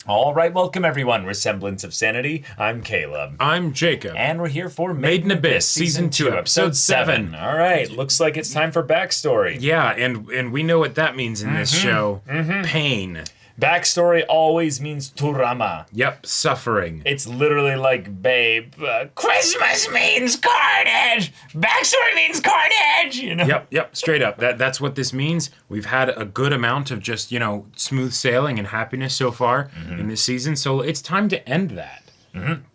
All right, welcome everyone. We're Semblance of Sanity. I'm Caleb. I'm Jacob. And we're here for Made in Abyss, Season 2, Episode 7. All right, looks like it's time for backstory. Yeah, and we know what that means in this show. Pain. Backstory always means turama. Yep, suffering. It's literally like, babe, Christmas means carnage! Backstory means carnage! You know? Yep, straight up. That's what this means. We've had a good amount of just, smooth sailing and happiness so far in this season, so it's time to end that.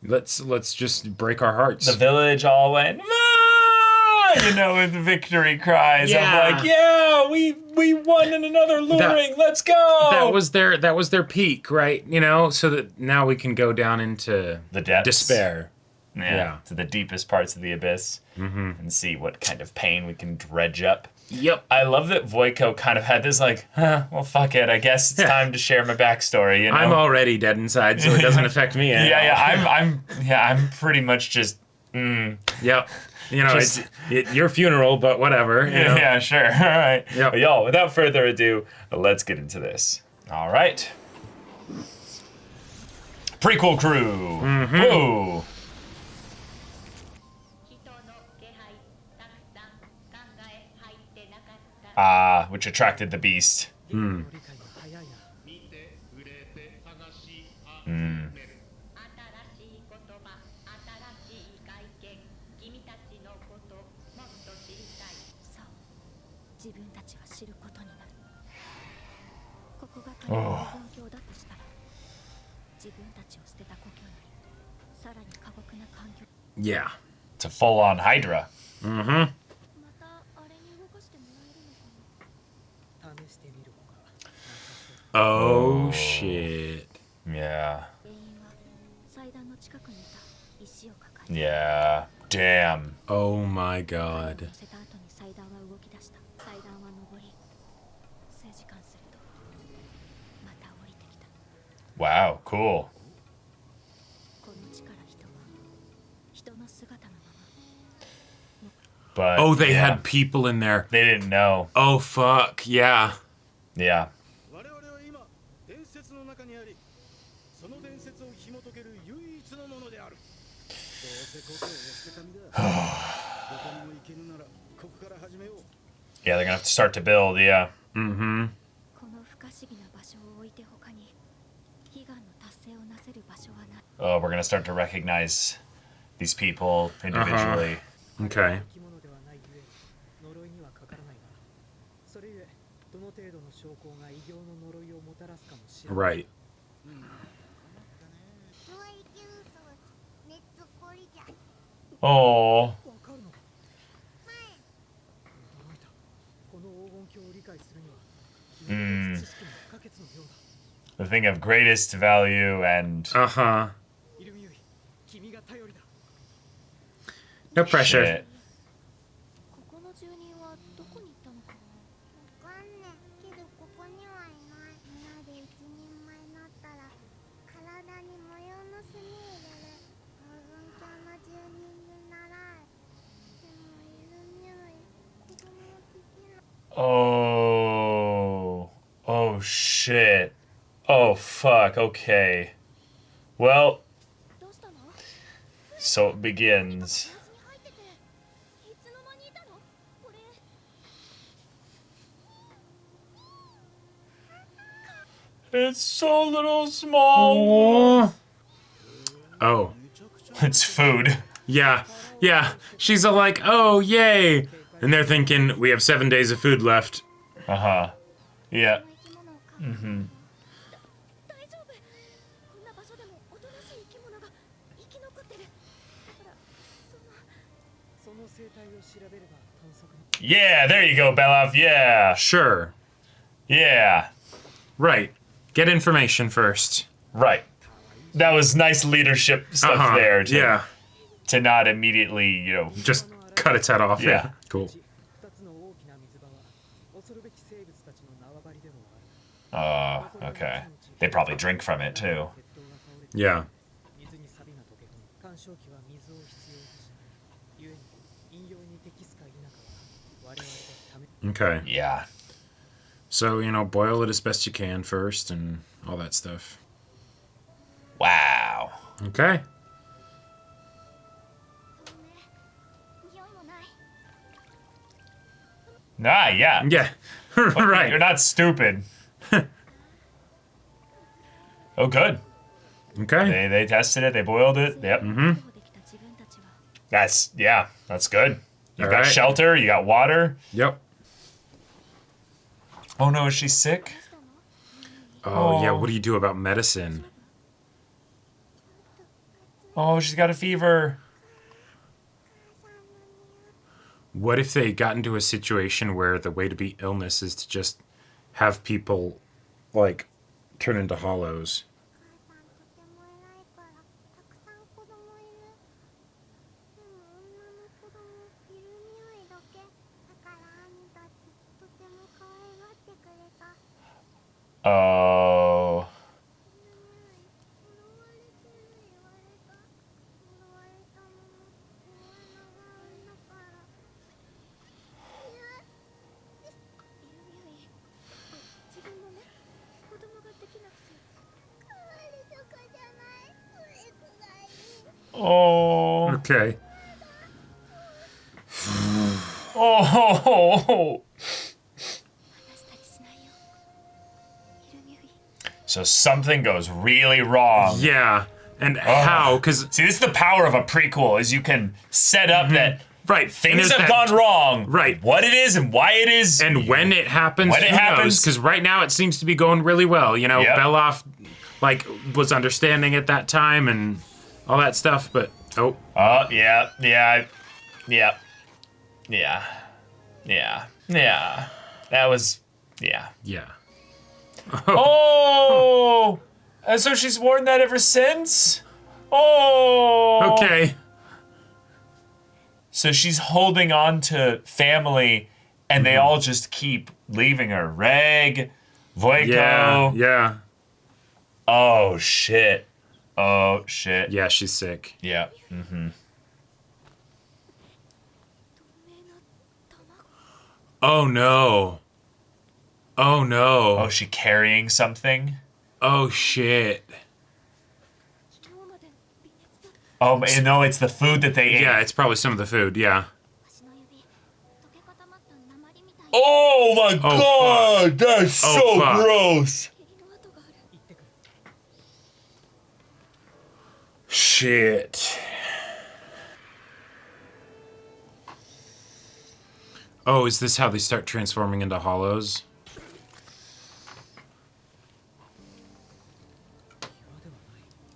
Let's just break our hearts. The village all went, with victory cries. Yeah. I'm like, yeah, we won in another luring. Let's go. That was their peak, right? So that now we can go down into the depths. Despair. Yeah, to the deepest parts of the abyss and see what kind of pain we can dredge up. Yep. I love that Voiko kind of had this well, fuck it. I guess it's time to share my backstory. I'm already dead inside, so it doesn't affect me anymore. I'm pretty much just. Yep. It's your funeral, but whatever. Yeah, sure. All right. Yep. But y'all, without further ado, let's get into this. All right. Prequel crew. Woo. Which attracted the beast. Oh. Yeah. It's a full-on Hydra. Oh, shit. Yeah. Yeah. Damn. Oh my god. Wow, cool. But oh, they had people in there. They didn't know. Oh, fuck. Yeah. Yeah. Yeah, they're gonna have to start to build, yeah. Oh, we're gonna start to recognize these people individually. Okay. Right. Oh. The thing of greatest value and... No pressure. Shit. Oh, shit. Oh, fuck, okay. Well, so it begins. It's so little small. Oh. It's food. Yeah. She's all like, oh, yay. And they're thinking, we have 7 days of food left. Yeah. Yeah, there you go, Belov. Yeah. Sure. Yeah. Right. Get information first. Right. That was nice leadership stuff there. To not immediately, just cut its head off. Yeah. Cool. Okay. They probably drink from it, too. Yeah. Okay. Yeah. So, boil it as best you can first and all that stuff. Wow. Okay. Ah, yeah. Yeah. Right. You're not stupid. Oh, good. Okay. They tested it. They boiled it. Yep. That's good. You've got Alright. shelter. You got water. Yep. Oh no, is she sick? Oh, yeah. What do you do about medicine? Oh, she's got a fever. What if they got into a situation where the way to beat illness is to just have people, like, turn into hollows? Oh. Oh. Okay. Oh. So something goes really wrong. Yeah. And how? Because See, this is the power of a prequel, is you can set up that right, things have gone wrong. Right. What it is and why it is. And when it happens, When it happens. Because right now it seems to be going really well. You know, Yep. Beloff, like, was understanding at that time and all that stuff, but Oh, yeah. That was, yeah. yeah. Oh! And so she's worn that ever since? Oh! Okay. So she's holding on to family, and they all just keep leaving her. Reg, Voiko. Yeah. Yeah. Oh, shit. Oh, shit. Yeah, she's sick. Yeah. Mm-hmm. Oh no. Oh no. Oh, is she carrying something? Oh shit. Oh, no, it's the food that they ate. Yeah, it's probably some of the food, yeah. Oh my god, that's so fuck. gross. Shit. Oh, is this how they start transforming into hollows?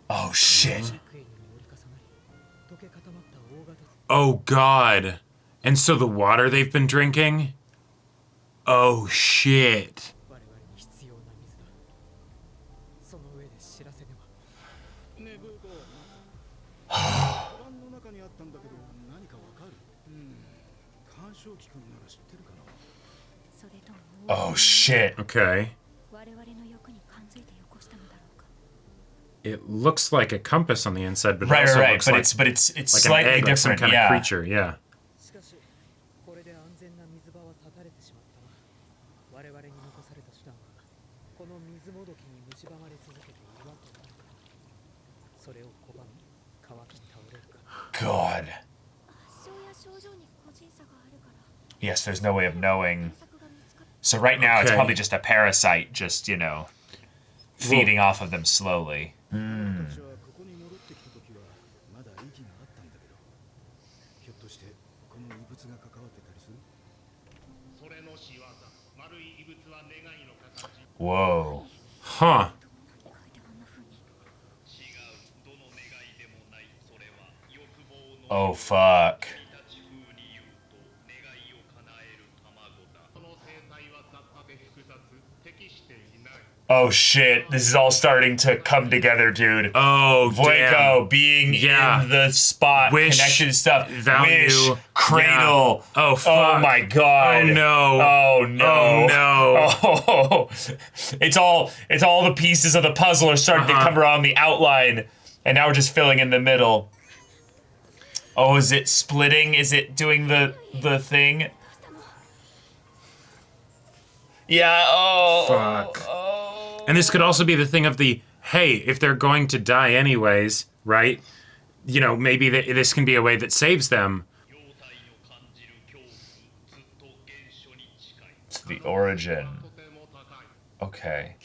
Oh shit. Oh god. And so the water they've been drinking? Oh shit. Oh shit. Okay. It looks like a compass on the inside, but it Right, also right, looks but like, it's like slightly an egg, like some different. kind Yeah. of creature, yeah. God. Yes, there's no way of knowing. So right now it's Okay. probably just a parasite, just, you know, feeding off of them slowly. Whoa. Huh. Oh, fuck. Oh, shit. This is all starting to come together, dude. Oh, Voiko damn. being Yeah. in the spot, Wish, connected to stuff. value, Wish, Cradle. yeah. Oh, Oh fuck. my god. Oh, no. Oh no. Oh, no. Oh, it's all the pieces of the puzzle are starting to come around the outline, and now we're just filling in the middle. Oh, is it splitting? Is it doing the thing? Yeah. Oh. Fuck. Oh. And this could also be the thing of the hey, if they're going to die anyways, right? You know, maybe this can be a way that saves them. It's the origin. Okay.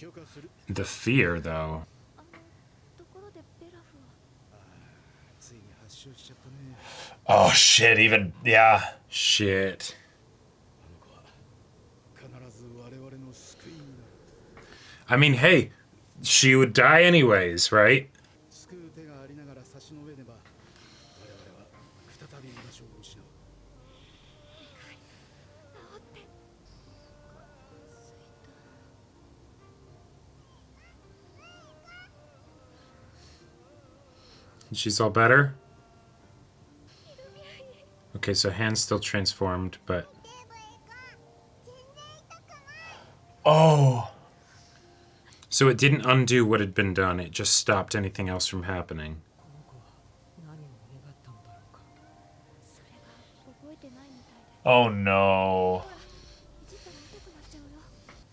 The fear, though. Oh shit, even yeah. Shit. I mean, hey, she would die anyways, right? She's all better? Okay, so hand's still transformed, but... Oh. So it didn't undo what had been done, it just stopped anything else from happening. Oh no.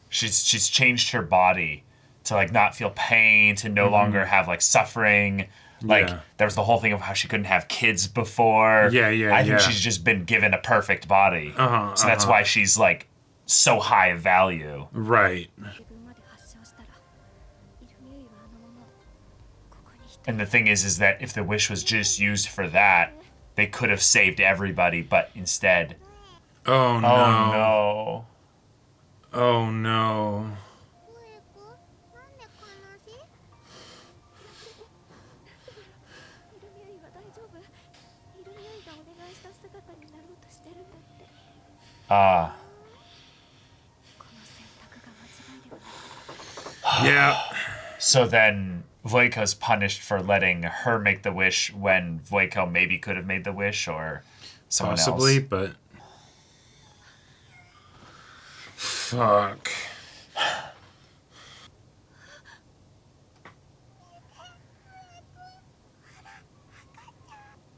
She's changed her body to like not feel pain, to no longer have like suffering. Like there was the whole thing of how she couldn't have kids before. I think she's just been given a perfect body. So that's why she's like so high value. Right. And the thing is that if the wish was just used for that, they could have saved everybody, but instead. Oh no. Oh no. Oh no. Yeah. So then Voiko's punished for letting her make the wish when Voiko maybe could have made the wish, or someone Possibly, else. but... Fuck.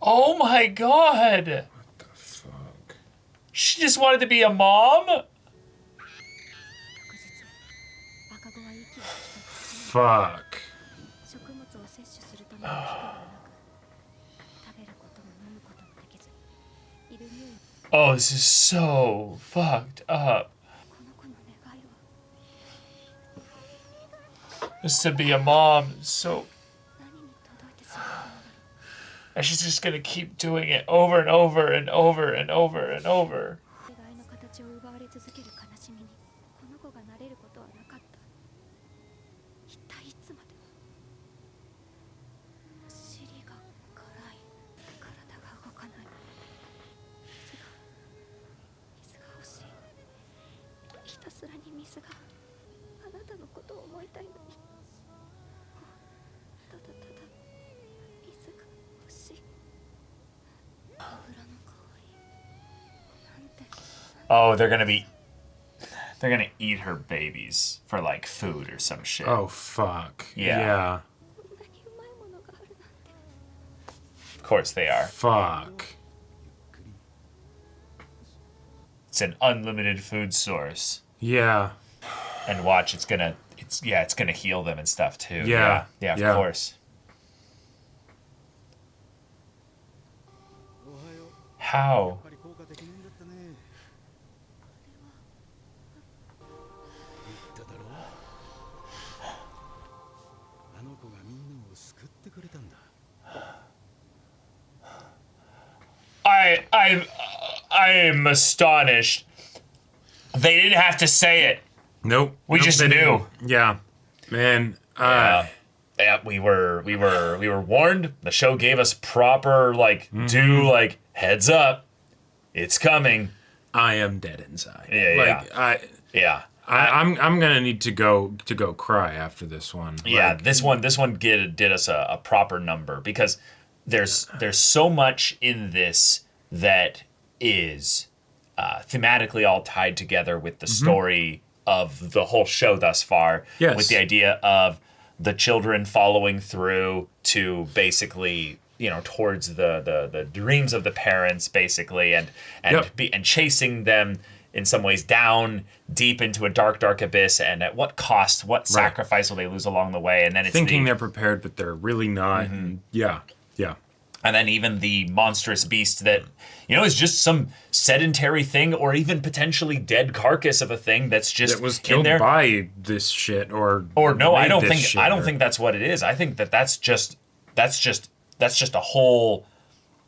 Oh my god! What the fuck? She just wanted to be a mom? Fuck. Oh, this is so fucked up. Just to be a mom, so... And she's just gonna keep doing it over and over and over and over and over. Oh, they're gonna eat her babies for like food or some shit. Oh fuck. Yeah. Of course they are. Fuck. It's an unlimited food source. Yeah. And watch, it's gonna heal them and stuff too. Yeah. Yeah, of course. How? I'm astonished. They didn't have to say it. Nope. We just knew. Yeah. Man. Yeah, we were warned. The show gave us proper heads up. It's coming. I am dead inside. Yeah. I'm gonna need to go cry after this one. Yeah, this one did us a proper number, because there's so much in this that is thematically all tied together with the story of the whole show thus far. Yes. With the idea of the children following through to basically, towards the dreams of the parents, basically, and chasing them in some ways down deep into a dark, dark abyss, and at what cost, what sacrifice will they lose along the way? And then it's thinking they're prepared, but they're really not. And yeah. And then even the monstrous beast that, is just some sedentary thing or even potentially dead carcass of a thing that's just that was killed in there. by this shit or no, I don't think think that's what it is. I think that's just a whole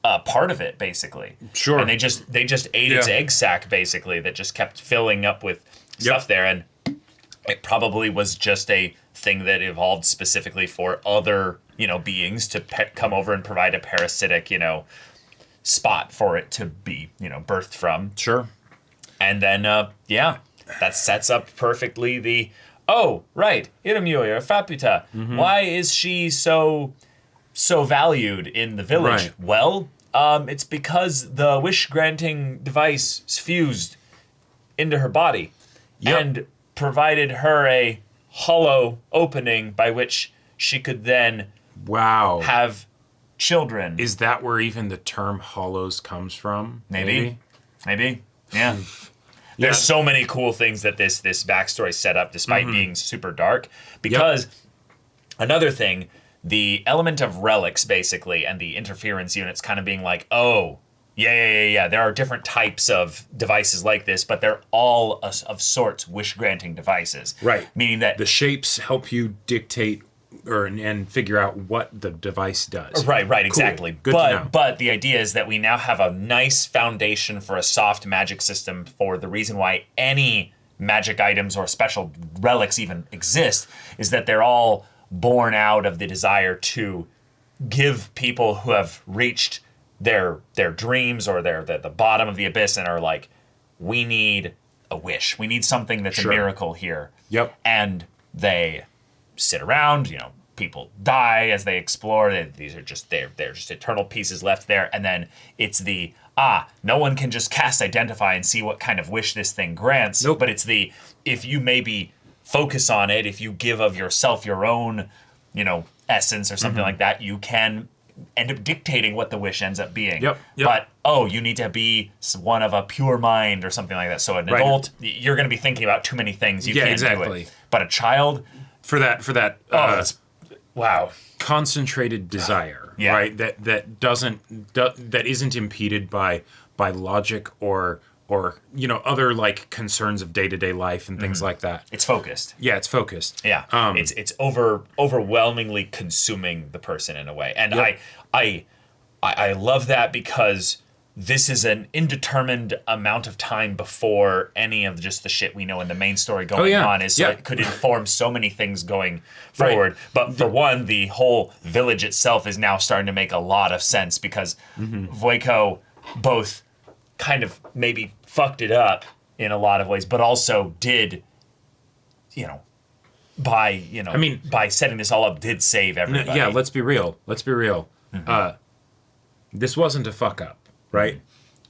part of it, basically. Sure. And they just ate its egg sac, basically, that just kept filling up with stuff there. And it probably was just a thing that evolved specifically for other, beings to come over and provide a parasitic, spot for it to be, birthed from. Sure. And then, that sets up perfectly the, Irumyui or Faputa. Why is she so valued in the village? Right. Well, it's because the wish-granting device fused into her body and provided her a hollow opening by which she could then have children. Is that where even the term hollows comes from? Maybe. Yeah. There's so many cool things that this backstory set up, despite being super dark. Because another thing, the element of relics, basically, and the interference units kind of being like, there are different types of devices like this, but they're all of sorts wish-granting devices. Right. Meaning that the shapes help you dictate and figure out what the device does. Right, exactly. Good to know. But the idea is that we now have a nice foundation for a soft magic system for the reason why any magic items or special relics even exist, is that they're all born out of the desire to give people who have reached their dreams or the bottom of the abyss and are like, we need a wish. We need something that's a miracle here. Yep. And they sit around, people die as they explore. They're just eternal pieces left there. And then it's the, no one can just cast Identify and see what kind of wish this thing grants. Nope. But it's the, if you maybe focus on it, if you give of yourself your own, essence or something like that, you can end up dictating what the wish ends up being. Yep. But, you need to be one of a pure mind or something like that. So an adult, you're going to be thinking about too many things. You can't do it. But a child... For that wow. Concentrated desire, right? That isn't impeded by logic or other like concerns of day-to-day life and things like that. It's focused. Yeah, it's focused. Yeah. It's overwhelmingly consuming the person in a way. And I love that because this is an indeterminate amount of time before any of just the shit we know in the main story going on is, so it could inform so many things going forward. But for one, the whole village itself is now starting to make a lot of sense because Voiko both kind of maybe fucked it up in a lot of ways, but also did, by setting this all up, did save everybody. Yeah, let's be real. This wasn't a fuck up. Right,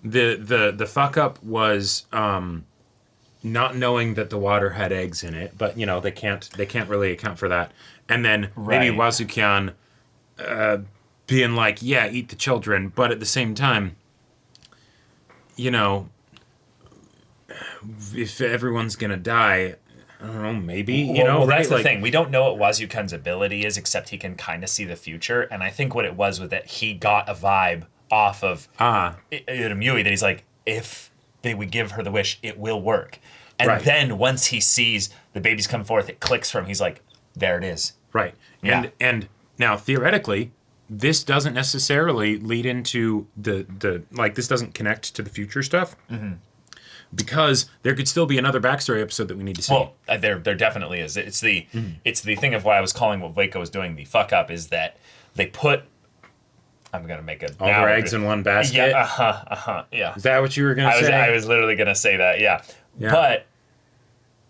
the fuck up was not knowing that the water had eggs in it, but they can't really account for that. And then maybe Wazukyan being like, eat the children, but at the same time, if everyone's gonna die, I don't know, maybe well, that's the thing. We don't know what Wazukyan's ability is, except he can kind of see the future. And I think what it was that he got a vibe off of Irumyui that he's like, if they would give her the wish, it will work. And then once he sees the babies come forth, it clicks for him. He's like, there it is. Right. Yeah. And now theoretically, this doesn't necessarily lead into the like this doesn't connect to the future stuff. Because there could still be another backstory episode that we need to see. Well, there definitely is. It's the thing of why I was calling what Voiko was doing the fuck up is that they put. I'm gonna make it. All their eggs in one basket. Yeah. Yeah. Is that what you were gonna say? I was literally gonna say that. Yeah. But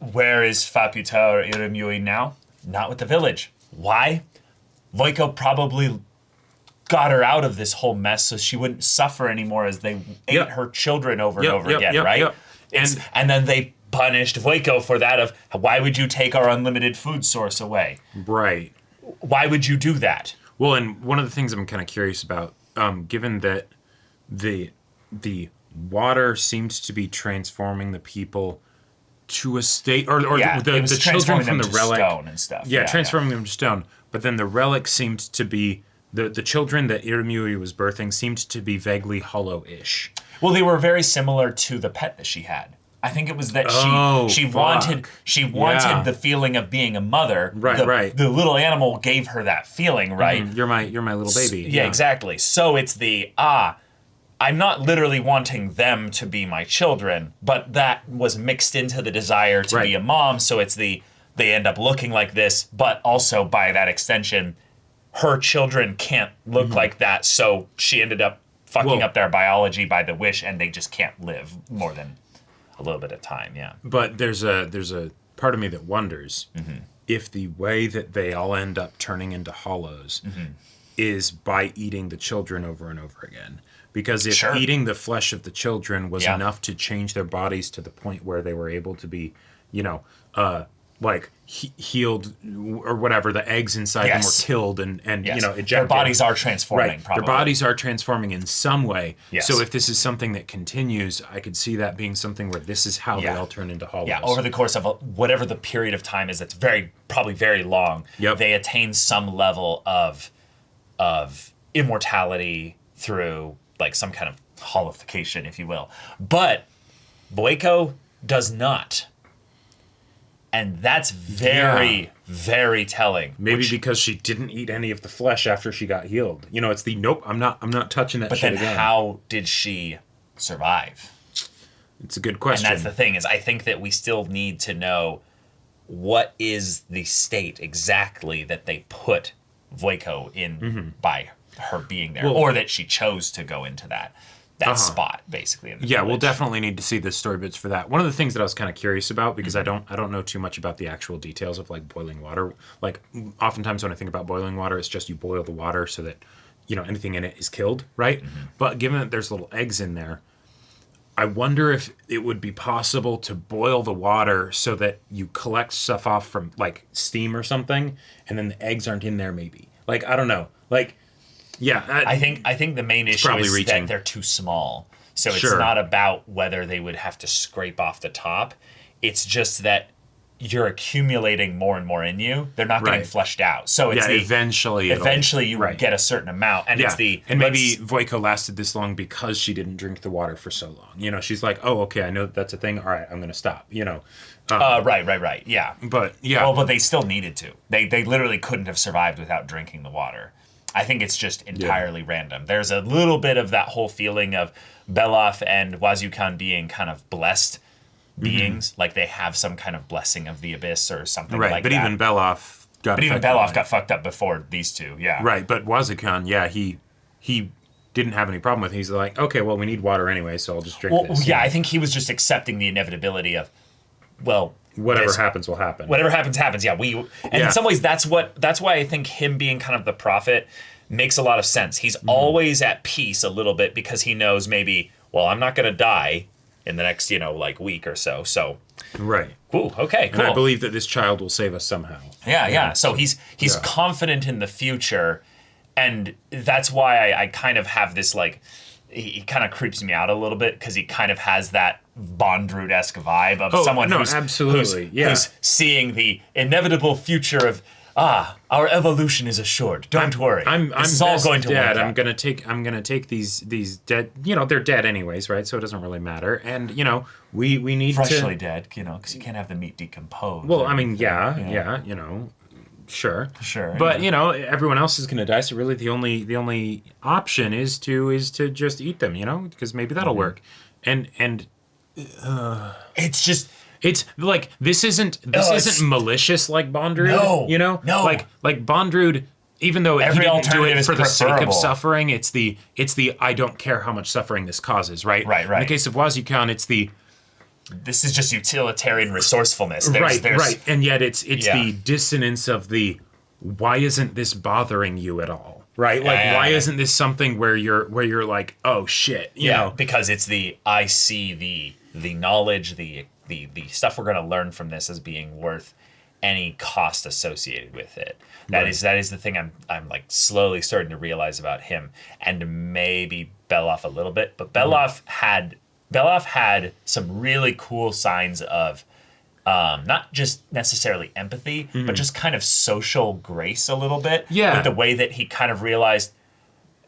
where is Faputa or Irumyui now? Not with the village. Why? Voiko probably got her out of this whole mess so she wouldn't suffer anymore as they ate her children over and over again, right? And then they punished Voiko for that of, why would you take our unlimited food source away? Right. Why would you do that? Well, and one of the things I'm kind of curious about, given that the water seems to be transforming the people to a state, or it the children from the to relic stone and stuff. Yeah, transforming them to stone. But then the relic seemed to be the children that Irumyuui was birthing seemed to be vaguely hollow-ish. Well, they were very similar to the pet that she had. I think it was that she wanted the feeling of being a mother. Right. The little animal gave her that feeling, right? You're my little baby. Yeah, exactly. So it's I'm not literally wanting them to be my children, but that was mixed into the desire to be a mom. So it's they end up looking like this, but also by that extension, her children can't look like that. So she ended up fucking up their biology by the wish, and they just can't live more than a little bit of time. Yeah. But there's a part of me that wonders if the way that they all end up turning into hollows is by eating the children over and over again. Because if eating the flesh of the children was enough to change their bodies to the point where they were able to be, healed or whatever, the eggs inside them were killed and ejected. Their bodies are transforming, probably. Their bodies are transforming in some way. Yes. So if this is something that continues, I could see that being something where this is how they all turn into hollows. Yeah, over the course of whatever the period of time is, that's probably very long, they attain some level of immortality through like some kind of holification, if you will. But Boiko does not. And that's very, very telling. Maybe because she didn't eat any of the flesh after she got healed. It's the nope, I'm not touching that shit again. But then how did she survive? It's a good question. And that's the thing, is I think that we still need to know what is the state exactly that they put Voiko in by her being there, or that she chose to go into that spot, basically. In the village. We'll definitely need to see the story bits for that. One of the things that I was kind of curious about, because I don't know too much about the actual details of like boiling water. Like oftentimes when I think about boiling water, it's just you boil the water so that anything in it is killed, right? But given that there's little eggs in there, I wonder if it would be possible to boil the water so that you collect stuff off from like steam or something, and then the eggs aren't in there. Maybe I don't know, I think the main issue is that they're too small. So it's not about whether they would have to scrape off the top. It's just that you're accumulating more and more in you. They're not getting fleshed out. So it's eventually you get a certain amount, and it's maybe Voiko lasted this long because she didn't drink the water for so long. She's like, oh, okay, I know that's a thing. All right, I'm gonna stop. Right. Yeah. But but they still needed to. They literally couldn't have survived without drinking the water. I think it's just entirely random. There's a little bit of that whole feeling of Belaf and Wazukan being kind of blessed beings, like they have some kind of blessing of the abyss or something like that. But even Belaf got fucked up before these two, Right, but Wazukan, he didn't have any problem with it. He's like, okay, well, we need water anyway, so I'll just drink this. I think he was just accepting the inevitability of, whatever happens will happen. Whatever happens. Yeah, in some ways that's why I think him being kind of the prophet makes a lot of sense. He's always at peace a little bit because he knows maybe, I'm not going to die in the next, week or so. So right. Cool. Okay, cool. And I believe that this child will save us somehow. Yeah. So he's confident in the future, and that's why I kind of have this he kind of creeps me out a little bit because he kind of has that Bondrewd-esque vibe of someone who's seeing the inevitable future of our evolution is assured. Don't worry. This is all going to work out. I'm gonna take these dead. They're dead anyways, right? So it doesn't really matter. And we need freshly dead. Because you can't have the meat decompose. Well, I mean, Sure. But everyone else is gonna die. So really, the only option is to just eat them. Because maybe that'll work. And it's just. It's like this isn't malicious like Bondrewd. No. Like Bondrewd, even though every he didn't do it for the sake of preferable. suffering, it's the I don't care how much suffering this causes, right? Right. In the case of Wazukan, it's this is just utilitarian resourcefolness. Right. And yet it's the dissonance of the why isn't this bothering you at all? Right? Why isn't this something where you're like, oh shit, you know? Because it's I see the knowledge, the stuff we're going to learn from this as being worth any cost associated with it. That is the thing I'm slowly starting to realize about him, and maybe Belaf a little bit. But Belaf had Belaf had some really cool signs of not just necessarily empathy, but just kind of social grace a little bit. Yeah. With the way that he kind of realized,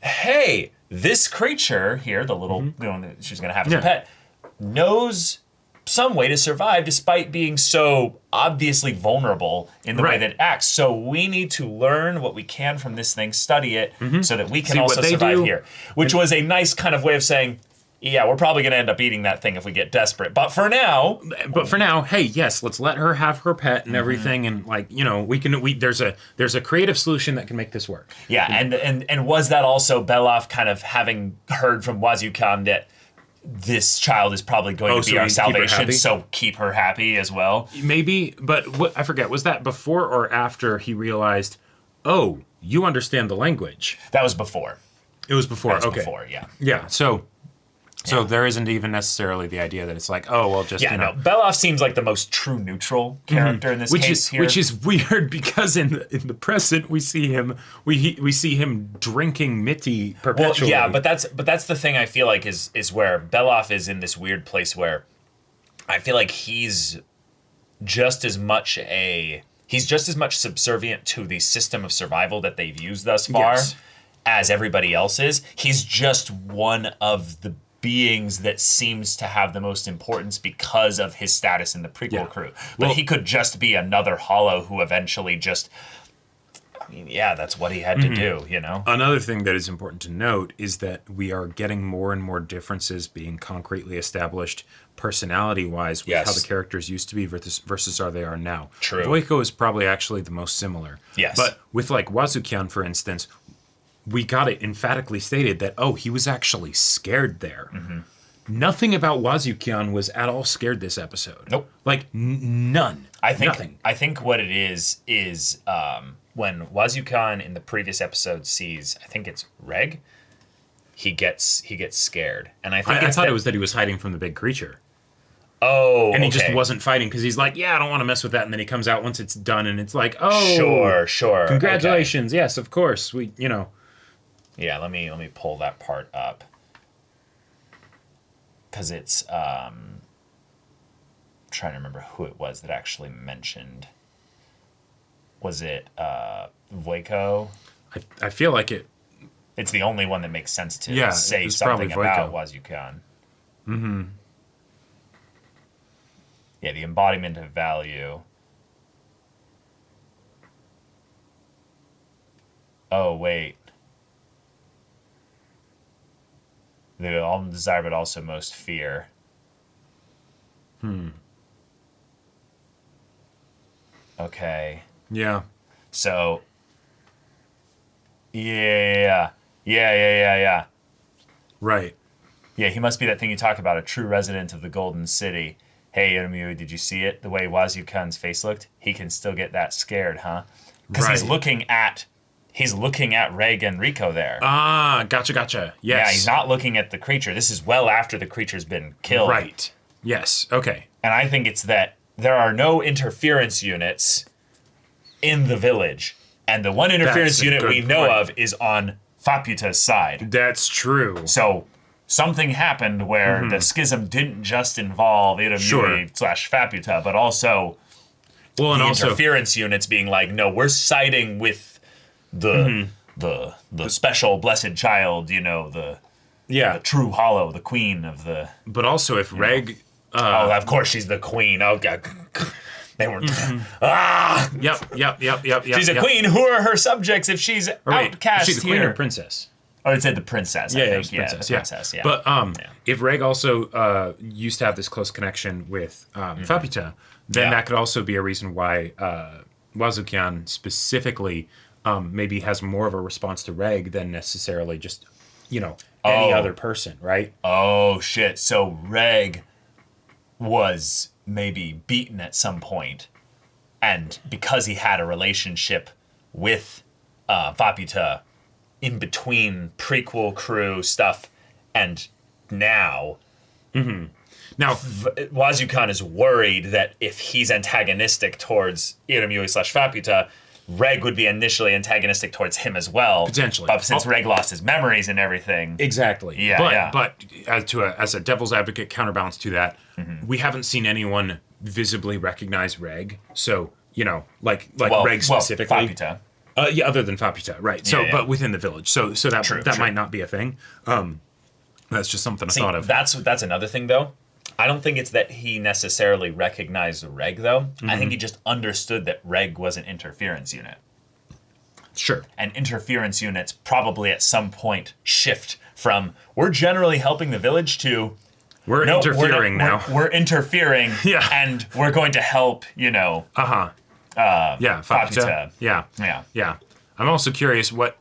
hey, this creature here, the little, that she's going to have as a pet, knows some way to survive despite being so obviously vulnerable in the way that it acts. So we need to learn what we can from this thing, study it, so that we can also survive here. Which was a nice kind of way of saying, yeah, we're probably going to end up eating that thing if we get desperate. But for now, hey, yes, let's let her have her pet and everything, and like, you know, there's a creative solution that can make this work. Yeah, and was that also Belaf kind of having heard from Wazukan that this child is probably going to be our salvation, so keep her happy as well? Maybe, but what I forget, was that before or after he realized, oh, you understand the language? That was before. It was before. That was okay. before, yeah. Yeah. So there isn't even necessarily the idea that it's like, oh, well, just, you know. No, Belaf seems like the most true neutral character in this case here. Which is weird because in the present we see him drinking Mitty perpetually. Well, yeah, but that's the thing I feel like is where Belaf is in this weird place where I feel like he's just as much subservient to the system of survival that they've used thus far as everybody else is. He's just one of the beings that seems to have the most importance because of his status in the prequel crew. But he could just be another Hollow who eventually just, I mean, yeah, that's what he had to do, you know? Another thing that is important to note is that we are getting more and more differences being concretely established personality-wise with how the characters used to be versus how they are now. True. Voiko is probably actually the most similar. Yes. But with like Wazukyan, for instance, we got it emphatically stated that, oh, he was actually scared there. Nothing about Wazukyan was at all scared this episode. Nope. Like, none. Nothing. I think what it is when Wazukyan in the previous episode sees, I think it's Reg, he gets scared. And I thought it was that he was hiding from the big creature. Oh, and he just wasn't fighting because he's like, yeah, I don't want to mess with that. And then he comes out once it's done, and it's like, oh, sure. Congratulations. Okay. Yes, of course. We, you know. Yeah, let me pull that part up. Because it's trying to remember who it was that actually mentioned. Was it Voiko? I feel like it. It's the only one that makes sense to say something about Wazukyan. Yeah, the embodiment of value. Oh, wait. The all desire, but also most fear. Okay. Yeah. So. Yeah. Right. Yeah, he must be that thing you talk about, a true resident of the Golden City. Hey, Inomu, did you see it? The way Wazukan's face looked? He can still get that scared, huh? Because he's looking at Reg and Rico there. Ah, gotcha. Yes. Yeah, he's not looking at the creature. This is well after the creature's been killed. Right. Yes. Okay. And I think it's that there are no interference units in the village. And the one interference unit we know of is on Faputa's side. That's true. So something happened where the schism didn't just involve Iramui / Faputa, but also the interference units being like, no, we're siding with the special blessed child, you know, the true Hollow, the queen of the. But also, if Reg, of course she's the queen. Oh god, they were. Yep. She's a queen. Who are her subjects if she's outcast? She's the queen or princess. Oh, it said the princess. I think. Princess. But if Reg also used to have this close connection with Faputa, then that could also be a reason why Wazukyan specifically. Maybe has more of a response to Reg than necessarily just, you know, any other person, right? Oh, shit. So Reg was maybe beaten at some point, and because he had a relationship with Faputa in between prequel crew stuff and now... Now, Wazukan is worried that if he's antagonistic towards Iramui / Faputa, Reg would be initially antagonistic towards him as well. Potentially. But since Reg lost his memories and everything. Exactly. Yeah, but as a devil's advocate counterbalance to that, we haven't seen anyone visibly recognize Reg. So, like Reg specifically. Faputa. Yeah, other than Faputa, right. So, but within the village. So that might not be a thing. That's just something I thought of. That's another thing, though. I don't think it's that he necessarily recognized Reg, though. I think he just understood that Reg was an interference unit. Sure. And interference units probably at some point shift from, we're generally helping the village to... We're interfering now. We're interfering, and we're going to help, Yeah, Faputa. Yeah. I'm also curious what,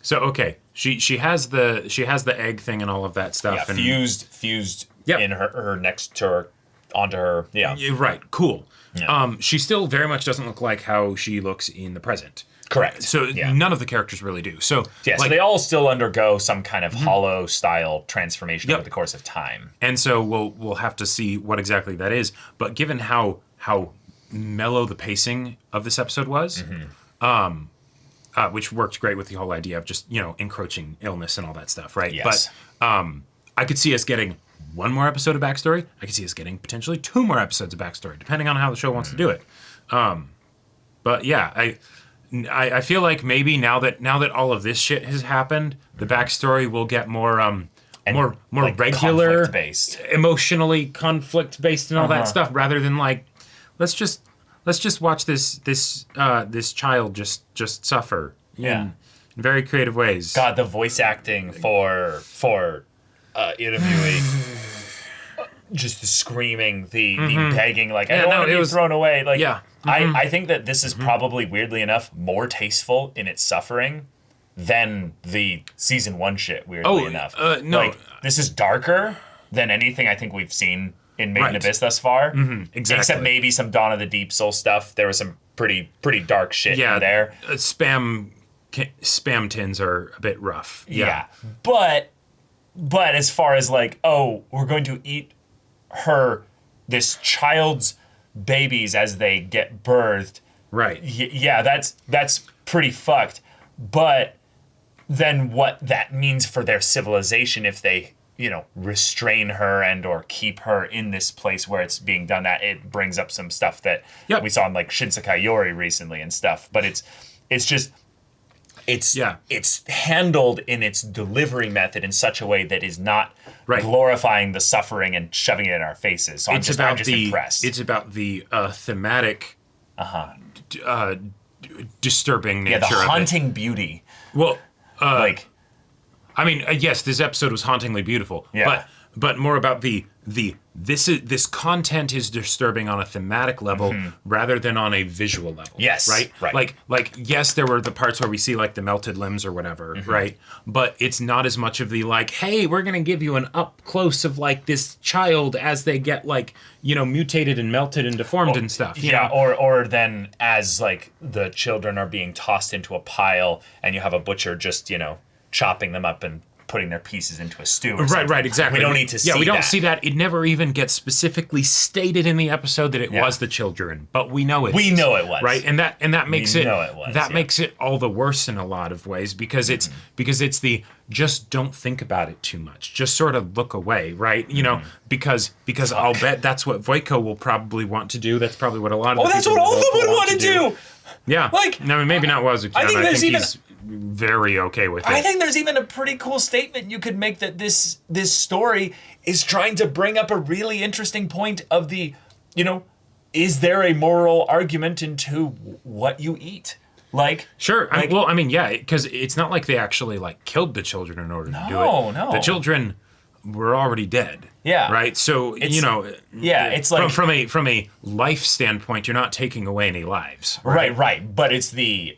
so, okay, she has the egg thing and all of that stuff. Yeah, and fused in her next to her, onto her, Right, cool. Yeah. She still very much doesn't look like how she looks in the present. Correct. So none of the characters really do. So so they all still undergo some kind of hollow style transformation over the course of time. And so we'll have to see what exactly that is. But given how mellow the pacing of this episode was, which worked great with the whole idea of just encroaching illness and all that stuff, right? Yes. But I could see us getting one more episode of backstory. I could see us getting potentially 2 more episodes of backstory, depending on how the show wants to do it. But yeah, I feel like maybe now that all of this shit has happened, the backstory will get more more regular, conflict-based, emotionally conflict-based, and all that stuff, rather than let's just watch this child just suffer in very creative ways. God, the voice acting for Irumyui. Just the screaming, the begging, I don't want to be thrown away. I think that this is probably, weirdly enough, more tasteful in its suffering than the season 1 shit, weirdly enough. No. This is darker than anything I think we've seen in Made in Abyss thus far. Exactly. Except maybe some Dawn of the Deep Soul stuff. There was some pretty dark shit in there. Spam tins are a bit rough. Yeah. But as far as we're going to eat this child's babies as they get birthed. Right. That's pretty fucked. But then what that means for their civilization if they, restrain her and or keep her in this place where it's being done, that it brings up some stuff that we saw in Shinsekai Yori recently and stuff. But it's handled in its delivery method in such a way that is not glorifying the suffering and shoving it in our faces. So I'm just impressed. It's about the thematic, disturbing nature of it. The haunting beauty. Well, yes, this episode was hauntingly beautiful. Yeah. But more about this content is disturbing on a thematic level rather than on a visual level. Yes. Right. Yes, there were the parts where we see the melted limbs or whatever, right? But it's not as much of the hey, we're gonna give you an up close of this child as they get mutated and melted and deformed and stuff. Or then as the children are being tossed into a pile and you have a butcher just chopping them up and putting their pieces into a stew. Right, exactly. We don't need to see that. Yeah, we don't see that. It never even gets specifically stated in the episode that it was the children, but we know it. We know it was. Right, and that makes makes it all the worse in a lot of ways because it's the just don't think about it too much. Just sort of look away, right? Because I'll bet that's what Voiko will probably want to do. That's probably what a lot of that's what all of them would want to do. Yeah. Maybe not Wazuki. I think he's very okay with it. I think there's even a pretty cool statement you could make that this story is trying to bring up a really interesting point of the, is there a moral argument into what you eat? Sure. Because it's not like they actually killed the children in order to do it. No. The children were already dead. Yeah. Right. So it's from a life standpoint, you're not taking away any lives. Right. But it's you're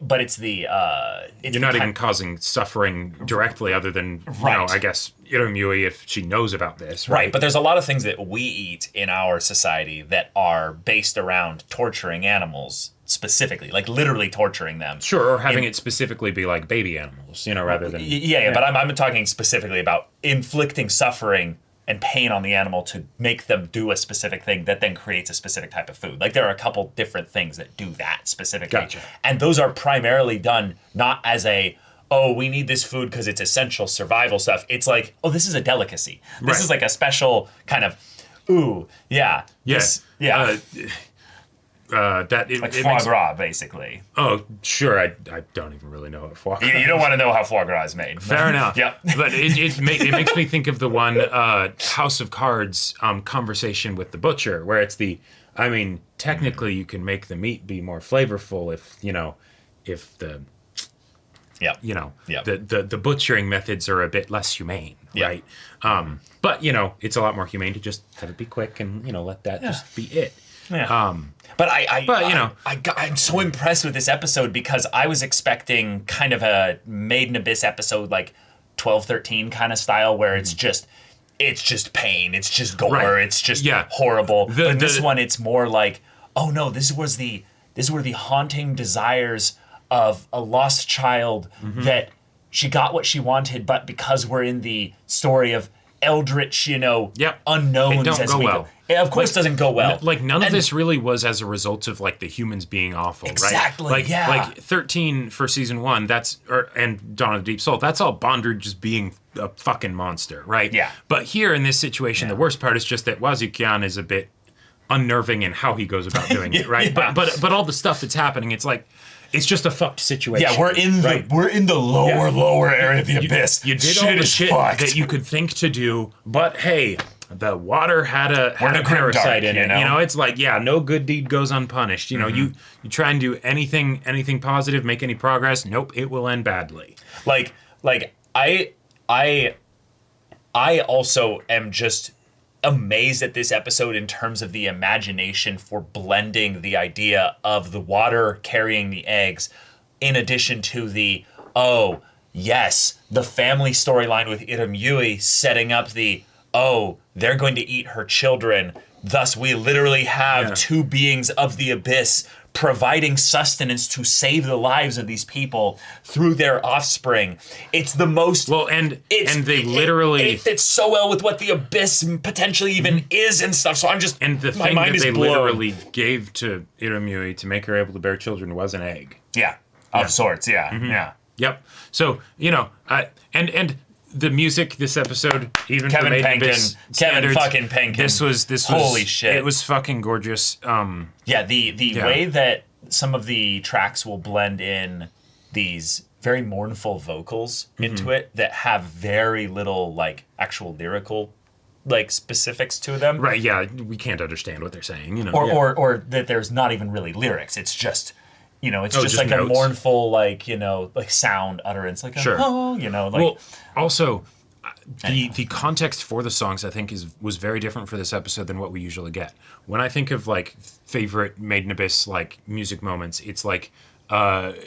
not even causing suffering directly, other than I guess Irumyui if she knows about this. Right. But there's a lot of things that we eat in our society that are based around torturing animals. Specifically, literally torturing them. Sure, or having it specifically be baby animals, rather than... But I'm talking specifically about inflicting suffering and pain on the animal to make them do a specific thing that then creates a specific type of food. Like there are a couple different things that do that specifically. Gotcha. And those are primarily done not as a, oh, we need this food because it's essential survival stuff. It's like, oh, this is a delicacy. This is like a special kind of, ooh, yeah. Yes. Yeah. That it, Like it foie makes, gras, basically. oh, sure. I don't even really know what foie gras. You don't want to know how foie gras is made. Fair enough. Yep. But it makes me think of the one House of Cards conversation with the butcher, where it's I mean, technically you can make the meat be more flavorful if the Yep. Yep. the butchering methods are a bit less humane, Yep. right? But it's a lot more humane to just have it be quick and let that just be it. Yeah. But I'm so impressed with this episode because I was expecting kind of a Made in Abyss episode like 12-13 kind of style where it's just pain, it's just gore, Right. it's just horrible. But in this one it's more like, oh no, this were the haunting desires of a lost child that she got what she wanted, but because we're in the story of eldritch, unknowns, It don't as go we well. It of course doesn't go well. None of this really was as a result of like the humans being awful, Exactly, right? yeah. Like 13 for season 1, and Dawn of the Deep Soul, that's all Bondrewd just being a fucking monster, right? Yeah. But here in this situation, the worst part is just that Wazukyan is a bit unnerving in how he goes about doing it, right? Yeah. But all the stuff that's happening, it's like it's just a fucked situation. Yeah, we're in the lower area of the abyss. You did all the shit that you could think to do, but hey, the water had a parasite in it. It's like, no good deed goes unpunished. You try and do anything positive, make any progress. Nope, it will end badly. Like I also am just amazed at this episode in terms of the imagination for blending the idea of the water carrying the eggs in addition to the, oh, yes, the family storyline with Irumyui setting up the, oh, they're going to eat her children. Thus, we literally have two beings of the abyss providing sustenance to save the lives of these people through their offspring. It's the most... Well, and they literally... It fits so well with what the abyss potentially even is and stuff, so I'm just... And the thing that they literally gave to Irumyui to make her able to bear children was an egg. Yeah, of sorts, yeah. Yep. So, and the music this episode, even Kevin for Made in Penkin. Abyss Kevin standards, fucking Penkin. This was holy shit. It was fucking gorgeous. The way that some of the tracks will blend in these very mournful vocals into it that have very little like actual lyrical like specifics to them. Right, yeah, we can't understand what they're saying, Or that there's not even really lyrics. It's just just like notes. a mournful, like sound utterance, like Well, also, the context for the songs, I think, was very different for this episode than what we usually get. When I think of like favorite Made in Abyss like music moments, it's like the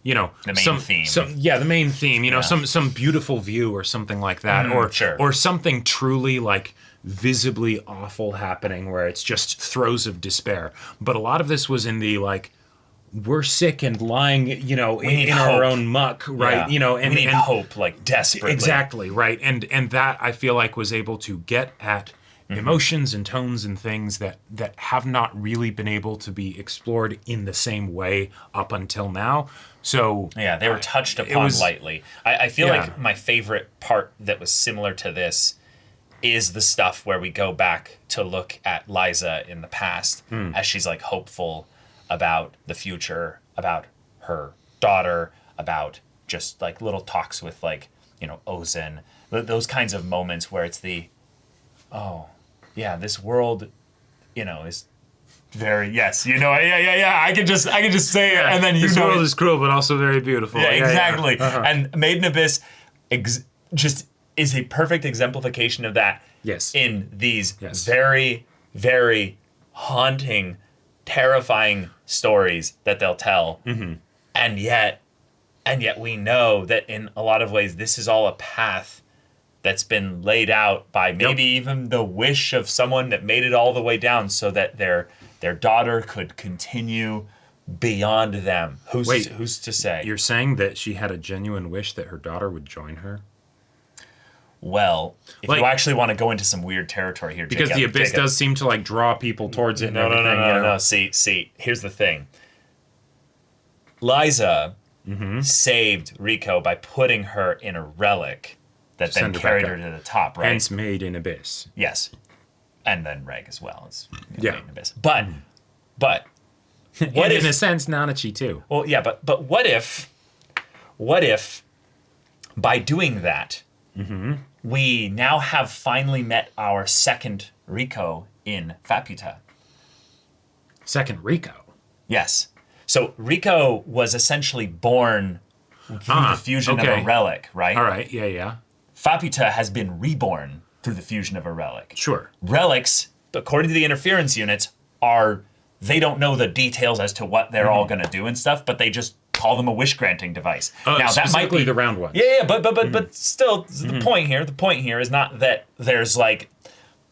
main theme. The main theme. Some beautiful view or something like that, or something truly like visibly awful happening where it's just throes of despair. But a lot of this was in the like, we're sick and lying, in our own muck, right? Yeah. And we need hope, like desperately. Exactly, right. And that I feel like was able to get at emotions and tones and things that have not really been able to be explored in the same way up until now. So yeah, they were touched upon lightly. I feel like my favorite part that was similar to this is the stuff where we go back to look at Liza in the past as she's like hopeful about the future, about her daughter, about just like little talks with like, Ozen, those kinds of moments where it's the, oh, yeah, this world, is very, yes, I can just say it, and then this world is cruel, but also very beautiful. Yeah, exactly. Yeah. And Made in Abyss just is a perfect exemplification of that. Yes. In these very, very haunting, terrifying stories that they'll tell. And yet we know that in a lot of ways this is all a path that's been laid out by maybe even the wish of someone that made it all the way down so that their daughter could continue beyond them. Who's to say? You're saying that she had a genuine wish that her daughter would join her? Well, if Like- you actually want to go into some weird territory here, Because the abyss does seem to like draw people towards it. No, and everything, you know? no. See. Here's the thing. Liza saved Rico by putting her in a relic that then Send her carried back her up. to the top, right? Hence made in abyss. Yes. And then Reg as well. Is, Yeah. made in Abyss. But what And if in a sense, Nanachi too. Well, yeah, but what if by doing that, we now have finally met our second Rico in Faputa? Second Rico. Yes. So Rico was essentially born through the fusion of okay. a relic, right? All right. Yeah. Faputa has been reborn through the fusion of a relic. Sure. Relics, according to the interference units, they don't know the details as to what they're all going to do and stuff, but they just call them a wish granting device. Now that might be the round one. Yeah, but still, the point here is not that there's like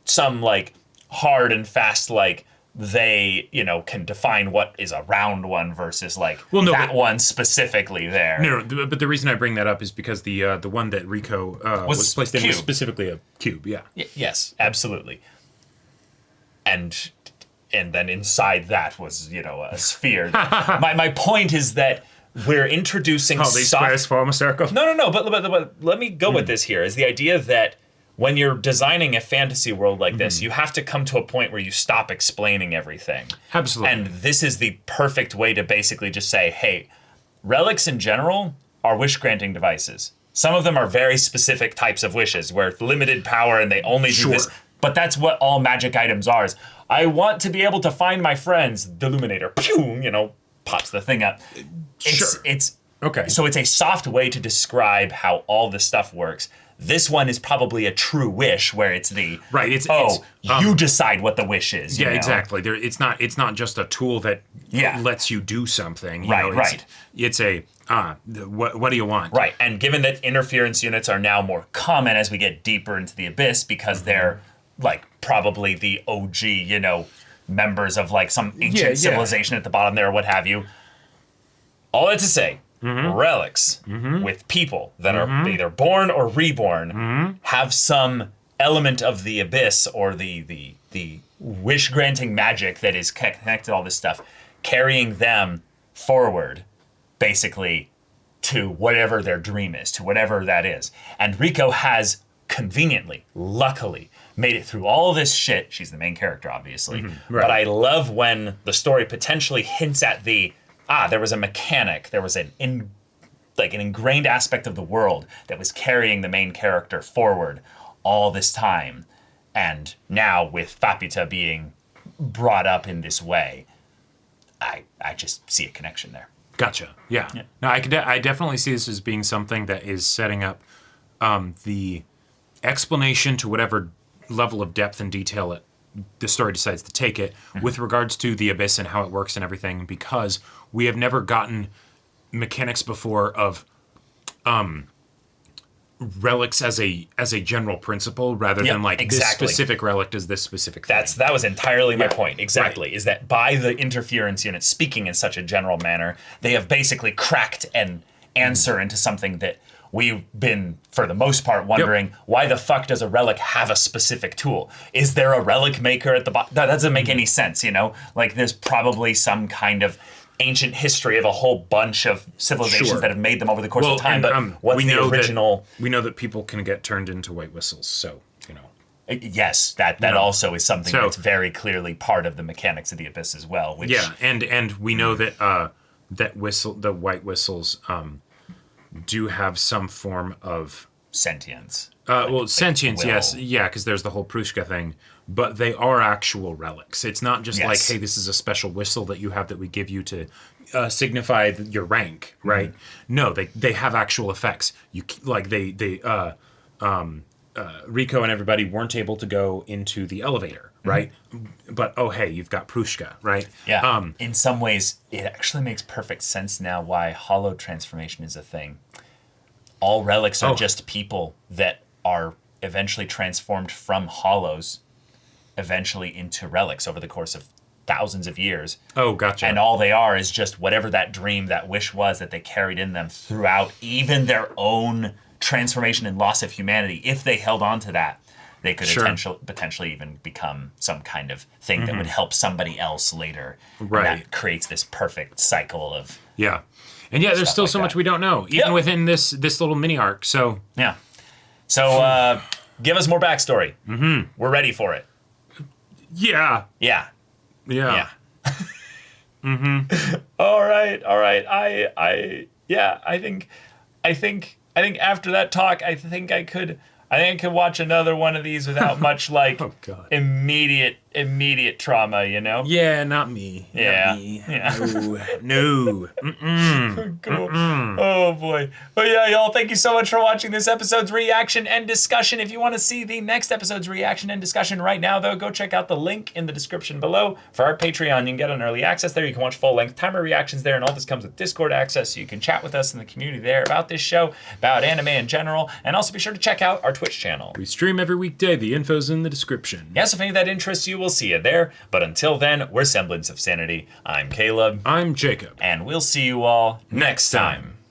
some like hard and fast like they can define what is a round one versus like that one specifically there. No, but the reason I bring that up is because the one that Rico was placed in was specifically a cube. Yeah. Yes, absolutely. And then inside that was a sphere. my point is that we're introducing these squares form a circle. No. But let me go with this here. Is the idea that when you're designing a fantasy world like this, you have to come to a point where you stop explaining everything. Absolutely. And this is the perfect way to basically just say, hey, relics in general are wish-granting devices. Some of them are very specific types of wishes where it's limited power and they only do this. But that's what all magic items are. Is I want to be able to find my friends. The Illuminator, pew, pops the thing up. It's okay. So it's a soft way to describe how all this stuff works. This one is probably a true wish, where it's the you decide what the wish is. Yeah, exactly. It's not just a tool that lets you do something. Right. It's a what do you want? Right, and given that interference units are now more common as we get deeper into the abyss, because they're like probably the OG, members of like some ancient civilization at the bottom there, or what have you. All that to say. Relics with people that are either born or reborn have some element of the abyss or the wish granting magic that is connected to all this stuff, carrying them forward basically to whatever their dream is, to whatever that is. And Rico has conveniently, luckily, made it through all this shit. She's the main character, obviously. But I love when the story potentially hints at there was a mechanic, there was an ingrained aspect of the world that was carrying the main character forward all this time. And now with Faputa being brought up in this way, I just see a connection there. Gotcha. Yeah. No, I definitely see this as being something that is setting up the explanation to whatever level of depth and detail the story decides to take it with regards to the abyss and how it works and everything, because we have never gotten mechanics before of relics as a general principle rather than like this specific relic does this specific thing. That was entirely my point. Exactly. Is that by the interference unit speaking in such a general manner, they have basically cracked an answer into something that we've been, for the most part, wondering, why the fuck does a relic have a specific tool? Is there a relic maker at the bottom? That doesn't make any sense, Like, there's probably some kind of ancient history of a whole bunch of civilizations that have made them over the course of time, but what's the original... We know that people can get turned into white whistles, so, Yes, that also is something that's very clearly part of the mechanics of the Abyss as well. Which, and we know that the white whistles do have some form of sentience. Sentience, yes, because there's the whole Prushka thing, but they are actual relics. It's not just like, hey, this is a special whistle that you have that we give you to signify your rank, right? No, they have actual effects. Rico and everybody weren't able to go into the elevator, right? But hey, you've got Prushka, right? Yeah. In some ways, it actually makes perfect sense now why hollow transformation is a thing. All relics are just people that are eventually transformed from hollows eventually into relics over the course of thousands of years. Oh, gotcha. And all they are is just whatever that dream, that wish was that they carried in them throughout even their own transformation and loss of humanity, if they held on to that, they could Sure. potentially even become some kind of thing that would help somebody else later. Right. And that creates this perfect cycle of Yeah. And yeah, there's Stuff still like so much that. we don't know, even Yep. within this little mini arc. So yeah. So give us more backstory. Mm-hmm. We're ready for it. yeah. Yeah. Yeah. Yeah. All right. I think after that talk, I think I could watch another one of these without much like Oh, God. immediate trauma, you know? Yeah, not me. Yeah. Not me. Yeah. No. Cool. Oh boy. But yeah, y'all, thank you so much for watching this episode's reaction and discussion. If you want to see the next episode's reaction and discussion right now, though, go check out the link in the description below for our Patreon. You can get an early access there. You can watch full-length timer reactions there, and all this comes with Discord access, so you can chat with us in the community there about this show, about anime in general, and also be sure to check out our Twitch channel. We stream every weekday. The info's in the description. Yes, if any of that interests you, we'll see you there. But until then, we're Semblance of Sanity. I'm Caleb. I'm Jacob. And we'll see you all next time.